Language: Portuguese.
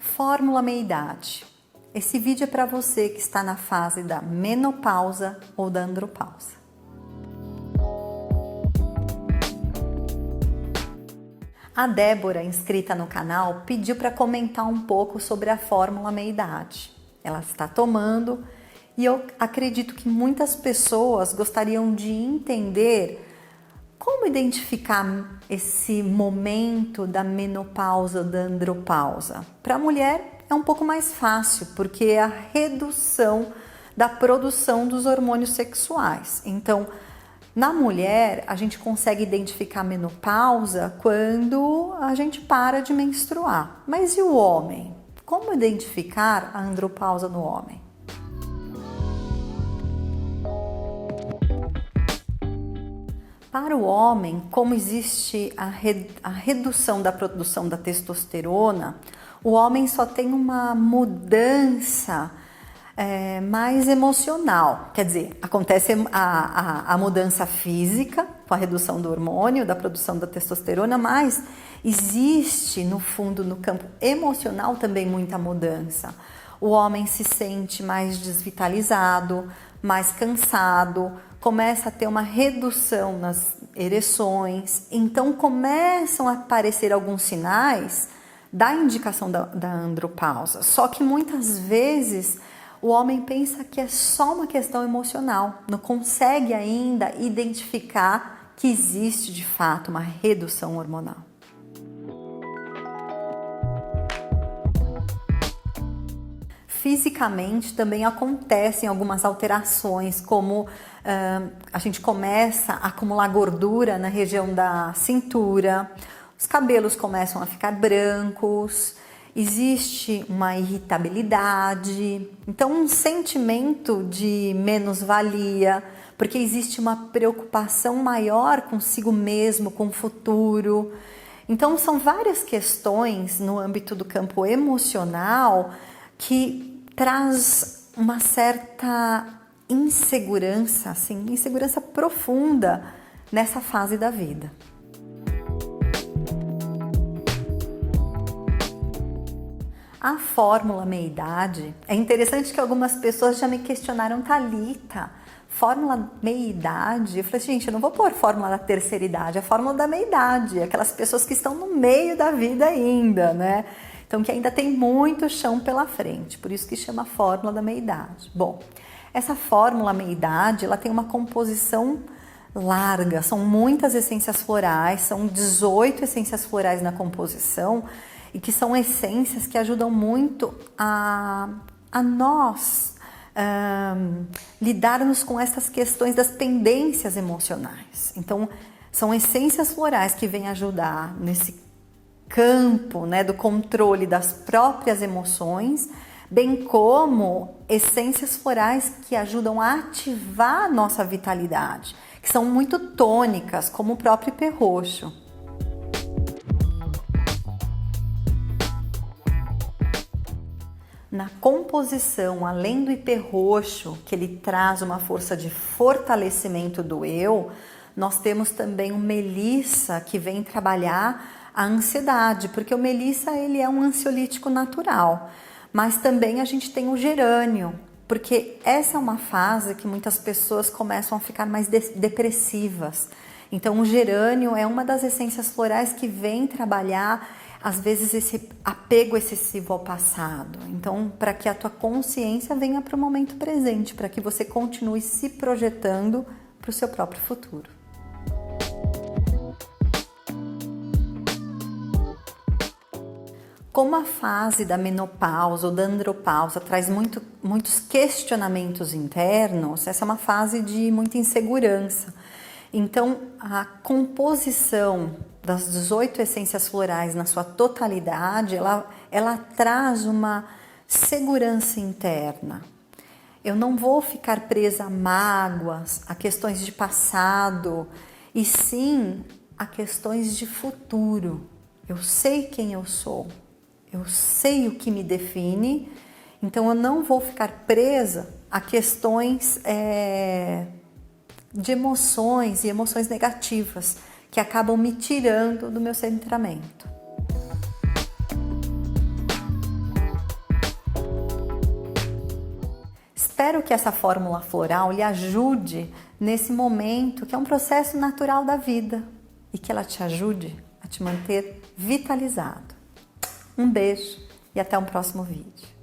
Fórmula meia-idade. Esse vídeo é para você que está na fase da menopausa ou da andropausa. A Débora, inscrita no canal, pediu para comentar um pouco sobre a fórmula meia-idade. Ela está tomando e eu acredito que muitas pessoas gostariam de entender como identificar esse momento da menopausa ou da andropausa. Para a mulher é um pouco mais fácil, porque é a redução da produção dos hormônios sexuais. Então, na mulher, a gente consegue identificar a menopausa quando a gente para de menstruar. Mas e o homem? Como identificar a andropausa no homem? Para o homem, como existe a redução da produção da testosterona, o homem só tem uma mudança mais emocional. Quer dizer, acontece a mudança física, com a redução do hormônio, da produção da testosterona, mas existe no fundo, no campo emocional também muita mudança. O homem se sente mais desvitalizado, mais cansado, começa a ter uma redução nas ereções, então começam a aparecer alguns sinais da indicação da andropausa. Só que muitas vezes o homem pensa que é só uma questão emocional, não consegue ainda identificar que existe de fato uma redução hormonal. Fisicamente também acontecem algumas alterações, como a gente começa a acumular gordura na região da cintura, os cabelos começam a ficar brancos, existe uma irritabilidade, então um sentimento de menos-valia, porque existe uma preocupação maior consigo mesmo, com o futuro. Então são várias questões no âmbito do campo emocional que traz uma certa insegurança, assim, insegurança profunda nessa fase da vida. A fórmula meia-idade, é interessante que algumas pessoas já me questionaram, Thalita, fórmula meia-idade? Eu falei, gente, eu não vou pôr fórmula da terceira idade, é a fórmula da meia-idade, aquelas pessoas que estão no meio da vida ainda, né? Então, que ainda tem muito chão pela frente, por isso que chama fórmula da meia-idade. Bom, essa fórmula meia-idade, ela tem uma composição larga, são muitas essências florais, são 18 essências florais na composição, e que são essências que ajudam muito a nós lidarmos com essas questões das pendências emocionais. Então, são essências florais que vêm ajudar nesse campo, né, do controle das próprias emoções, bem como essências florais que ajudam a ativar a nossa vitalidade, que são muito tônicas, como o próprio ipê roxo. Na composição, além do ipê roxo, que ele traz uma força de fortalecimento do eu, nós temos também o melissa, que vem trabalhar a ansiedade, porque o melissa ele é um ansiolítico natural, mas também a gente tem o gerânio, porque essa é uma fase que muitas pessoas começam a ficar mais depressivas. Então o gerânio é uma das essências florais que vem trabalhar às vezes esse apego excessivo ao passado. Então, para que a tua consciência venha para o momento presente, para que você continue se projetando para o seu próprio futuro. Como a fase da menopausa ou da andropausa traz muitos questionamentos internos, essa é uma fase de muita insegurança. Então, a composição das 18 essências florais na sua totalidade, ela traz uma segurança interna. Eu não vou ficar presa a mágoas, a questões de passado, e sim a questões de futuro. Eu sei quem eu sou. Eu sei o que me define, então eu não vou ficar presa a questões de emoções e emoções negativas que acabam me tirando do meu centramento. espero que essa fórmula floral lhe ajude nesse momento que é um processo natural da vida e que ela te ajude a te manter vitalizado. Um beijo e até um próximo vídeo.